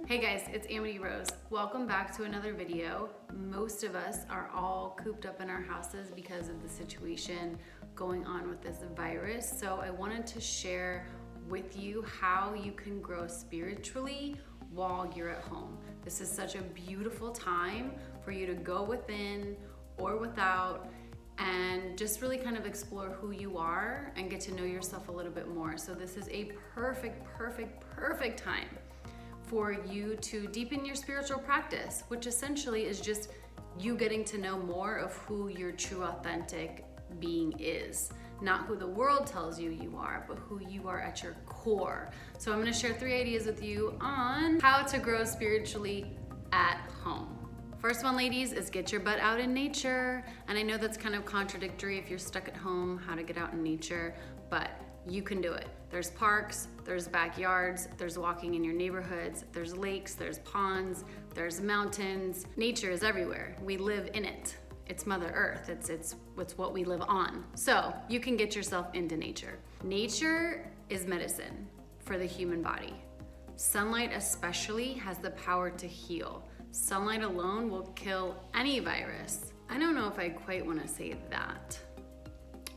Hey guys, it's Amity Rose. Welcome back to another video. Most of us are all cooped up in our houses because of the situation going on with this virus. So I wanted to share with you how you can grow spiritually while you're at home. This is such a beautiful time for you to go within or without and just really kind of explore who you are and get to know yourself a little bit more. So this is a perfect time for you to deepen your spiritual practice, which essentially is just you getting to know more of who your true authentic being is. Not who the world tells you you are, but who you are at your core. So I'm gonna share 3 ideas with you on how to grow spiritually at home. First one, ladies, is get your butt out in nature. And I know that's kind of contradictory if you're stuck at home, how to get out in nature, but you can do it. There's parks, there's backyards, there's walking in your neighborhoods, there's lakes, there's ponds, there's mountains. Nature is everywhere. We live in it. It's Mother Earth. It's what we live on. So you can get yourself into nature. Nature is medicine for the human body. Sunlight especially has the power to heal. Sunlight alone will kill any virus. I don't know if I quite want to say that,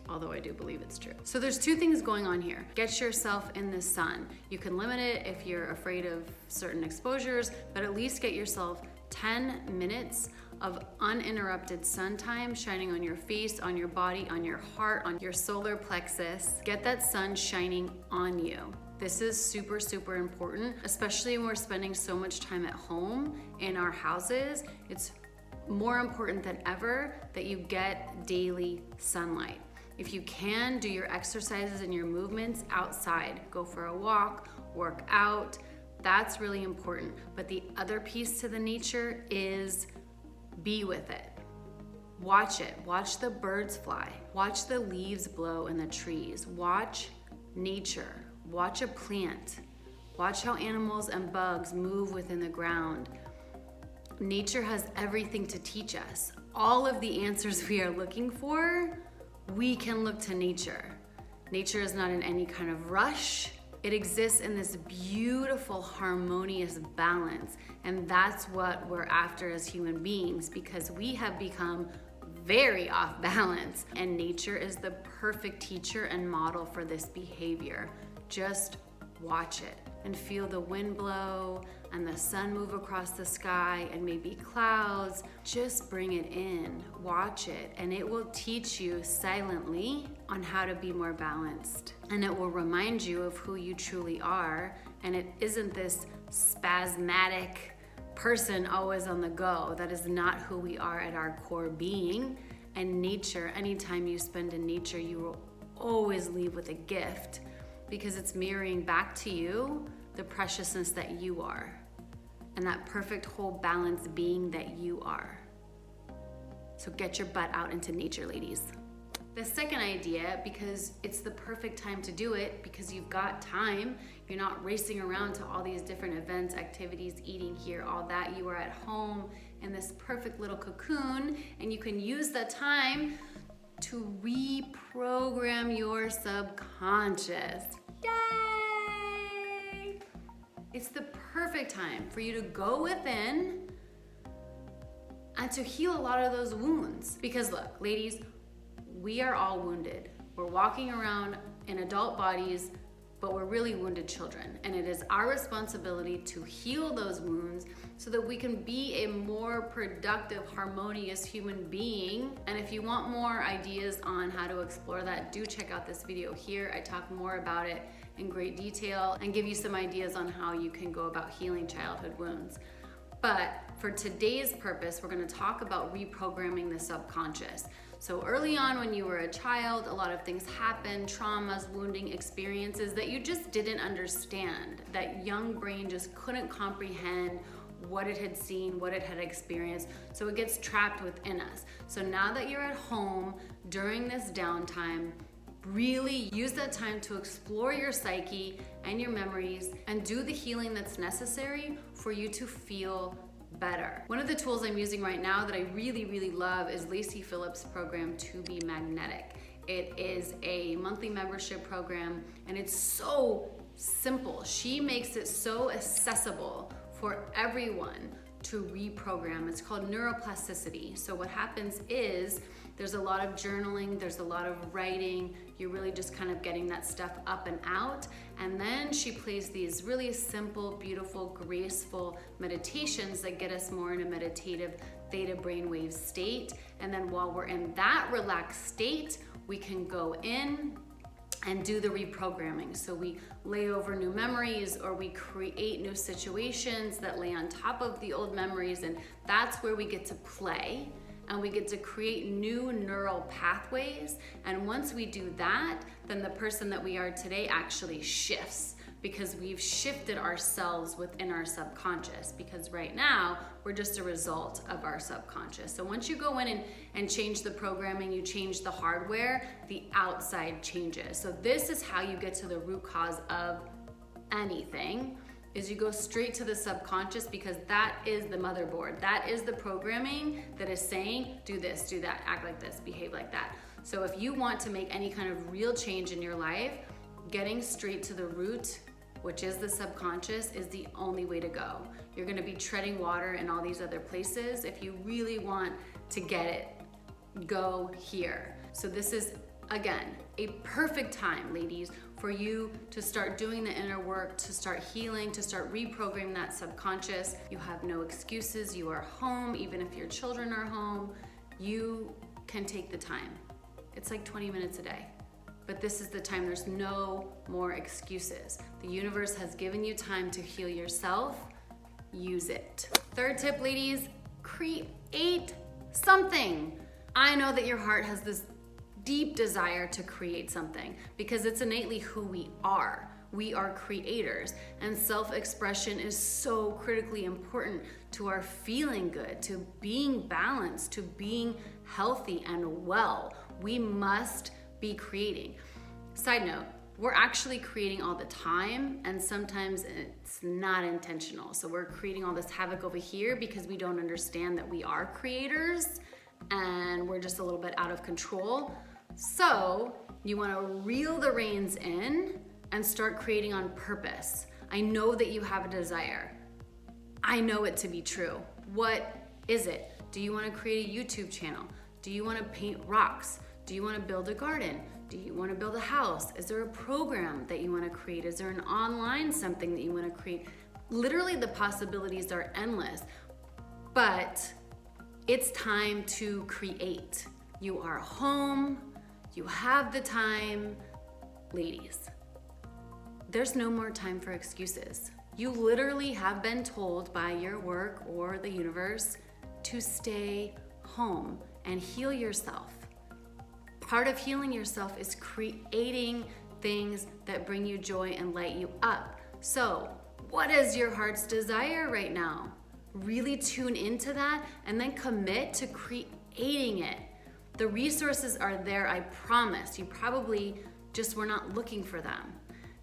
although I do believe it's true. So there's 2 things going on here. Get yourself in the sun. You can limit it if you're afraid of certain exposures, but at least get yourself 10 minutes of uninterrupted sun time shining on your face, on your body, on your heart, on your solar plexus. Get that sun shining on you. This is super important, especially when we're spending so much time at home in our houses. It's more important than ever that you get daily sunlight. If you can, do your exercises and your movements outside. Go for a walk, work out. That's really important. But the other piece to the nature is be with it. Watch it. Watch the birds fly. Watch the leaves blow in the trees. Watch nature. Watch a plant. Watch how animals and bugs move within the ground. Nature has everything to teach us. All of the answers we are looking for, we can look to nature. Nature is not in any kind of rush. It exists in this beautiful, harmonious balance. And that's what we're after as human beings, because we have become very off balance. And nature is the perfect teacher and model for this behavior. Just watch it and feel the wind blow and the sun move across the sky and maybe clouds. Just bring it in, watch it, and it will teach you silently on how to be more balanced. And it will remind you of who you truly are. And it isn't this spasmodic person always on the go. That is not who we are at our core being. And nature, anytime you spend in nature, you will always leave with a gift, because it's mirroring back to you the preciousness that you are and that perfect whole balanced being that you are. So get your butt out into nature, ladies. The second idea, because it's the perfect time to do it, because you've got time, you're not racing around to all these different events, activities, eating here, all that. You are at home in this perfect little cocoon, and you can use that time to reprogram your subconscious. Yay! It's the perfect time for you to go within and to heal a lot of those wounds. Because look, ladies, we are all wounded. We're walking around in adult bodies, but we're really wounded children. And it is our responsibility to heal those wounds so that we can be a more productive, harmonious human being. And if you want more ideas on how to explore that, do check out this video here. I talk more about it in great detail and give you some ideas on how you can go about healing childhood wounds. But for today's purpose, we're gonna talk about reprogramming the subconscious. So early on when you were a child, a lot of things happened, traumas, wounding experiences that you just didn't understand. That young brain just couldn't comprehend what it had seen, what it had experienced. So it gets trapped within us. So now that you're at home during this downtime, really use that time to explore your psyche and your memories and do the healing that's necessary for you to feel better. One of the tools I'm using right now that I really love is Lacey Phillips' program, To Be Magnetic. It is a monthly membership program and it's so simple. She makes it so accessible for everyone to reprogram. It's called neuroplasticity. So what happens is there's a lot of journaling, there's a lot of writing, you're really just kind of getting that stuff up and out. And then she plays these really simple, beautiful, graceful meditations that get us more in a meditative theta brainwave state. And then while we're in that relaxed state, we can go in and do the reprogramming. So we lay over new memories, or we create new situations that lay on top of the old memories, and that's where we get to play and we get to create new neural pathways. And once we do that, then the person that we are today actually shifts, because we've shifted ourselves within our subconscious, because right now we're just a result of our subconscious. So once you go in and change the programming, you change the hardware, the outside changes. So this is how you get to the root cause of anything, is you go straight to the subconscious, because that is the motherboard. That is the programming that is saying, do this, do that, act like this, behave like that. So if you want to make any kind of real change in your life, getting straight to the root, which is the subconscious, is the only way to go. You're gonna be treading water in all these other places. If you really want to get it, go here. So this is, again, a perfect time, ladies, for you to start doing the inner work, to start healing, to start reprogramming that subconscious. You have no excuses. You are home, even if your children are home. You can take the time. It's like 20 minutes a day. But this is the time. There's no more excuses. The universe has given you time to heal yourself. Use it. Third tip, ladies, create something. I know that your heart has this deep desire to create something, because it's innately who we are. We are creators, and self-expression is so critically important to our feeling good, to being balanced, to being healthy and well. We must be creating. Side note, we're actually creating all the time, and sometimes it's not intentional. So we're creating all this havoc over here because we don't understand that we are creators and we're just a little bit out of control. So you want to reel the reins in and start creating on purpose. I know that you have a desire. I know it to be true. What is it? Do you want to create a YouTube channel? Do you want to paint rocks? Do you want to build a garden? Do you want to build a house? Is there a program that you want to create? Is there an online something that you want to create? Literally, the possibilities are endless, but it's time to create. You are home, you have the time. Ladies, there's no more time for excuses. You literally have been told by your work or the universe to stay home and heal yourself. Part of healing yourself is creating things that bring you joy and light you up. So, what is your heart's desire right now? Really tune into that and then commit to creating it. The resources are there, I promise. You probably just were not looking for them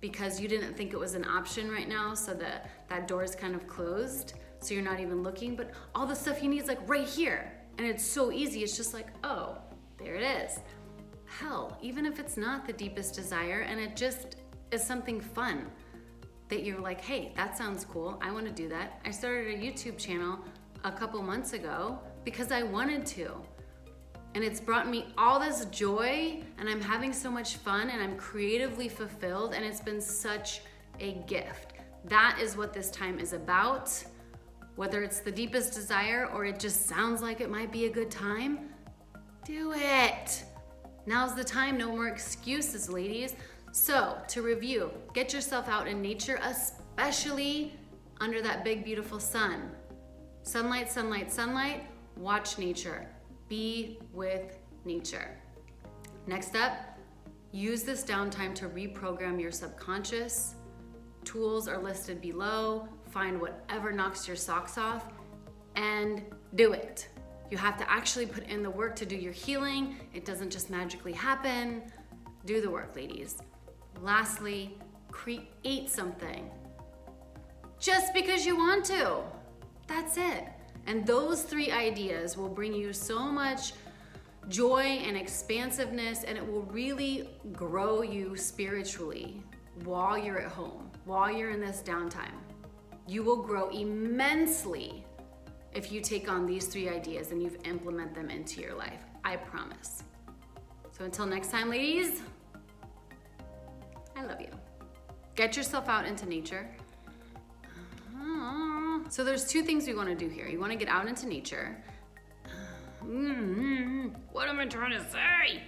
because you didn't think it was an option right now, so that door is kind of closed, so you're not even looking, but all the stuff you need is like right here. And it's so easy, it's just like, oh, there it is. Hell, even if it's not the deepest desire and it just is something fun that you're like, hey, that sounds cool, I want to do that. I started a YouTube channel a couple months ago because I wanted to. And it's brought me all this joy, and I'm having so much fun, and I'm creatively fulfilled, and it's been such a gift. That is what this time is about. Whether it's the deepest desire or it just sounds like it might be a good time, do it. Now's the time, no more excuses, ladies. So, to review, get yourself out in nature, especially under that big, beautiful sun. Sunlight, sunlight, sunlight, watch nature. Be with nature. Next up, use this downtime to reprogram your subconscious. Tools are listed below. Find whatever knocks your socks off and do it. You have to actually put in the work to do your healing. It doesn't just magically happen. Do the work, ladies. Lastly, create something. Just because you want to. That's it. And those 3 ideas will bring you so much joy and expansiveness, and it will really grow you spiritually while you're at home, while you're in this downtime. You will grow immensely if you take on these 3 ideas and you implement them into your life. I promise. So until next time, ladies, I love you. Get yourself out into nature. So there's 2 things we want to do here. You want to get out into nature. What am I trying to say?